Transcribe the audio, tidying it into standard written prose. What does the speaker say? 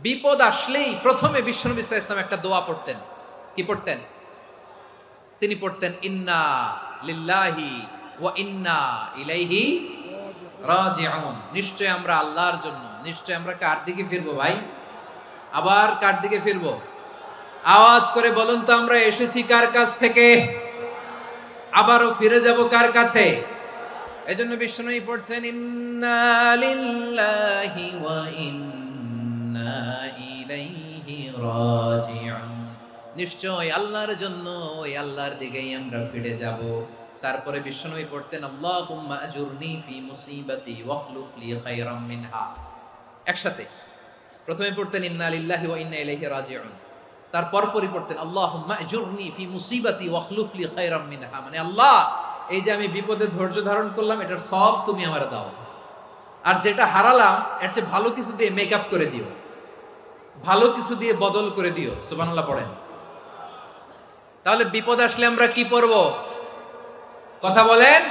বিপদ আসলেই প্রথমে বিশ্বনবী সাল্লাল্লাহু আলাইহি ওয়াসাল্লাম একটা দোয়া পড়তেন। কি পড়তেন? তিনি পড়তেন ইন্না লিল্লাহি ওয়া ইন্না ইলাইহি রাজিউন। নিশ্চয় আমরা আল্লাহর জন্য, নিশ্চয় আমরা কার দিকে ফিরবো ভাই? আবার কার দিকে ফিরবো? আওয়াজ করে বলুন তো, আমরা এসেছি কার কাছ থেকে, আবারও ফিরে যাব কার কাছে? এজন্য বিশ্বনবী পড়ছেন ইন্না লিল্লাহি ওয়া ইন্না ইলাইহি রাজিউন। নিশ্চয় আল্লাহর জন্য, ওই আল্লাহর দিকেই আমরা ফিরে যাব। তারপরে বিশ্বনবী পড়তেন আল্লাহুম্মা আজুরনি ফি মুসিবাতি ওয়াখলুফ লি খায়রাম মিনহা। একসাথে প্রথমে পড়তেন ইন্না লিল্লাহি ওয়া ইন্না ইলাইহি রাজিউন, তারপর পড়তেন আল্লাহুম্মা আজুরনি ফি মুসিবাতি ওয়াখলুফ লি খায়রাম মিনহা, মানে আল্লাহ এই যে আমি বিপদে ধৈর্য ধারণ করলাম, এটার সব তুমি আমারে দাও, আর যেটা হারালাম এর চেয়ে ভালো কিছু দিয়ে মেকআপ করে দিও, ভালো কিছু দিয়ে বদল করে দিও। সুবহানাল্লাহ পড়েন। তাহলে বিপদ আসলে আমরা কি পড়ব? কথা বলেন।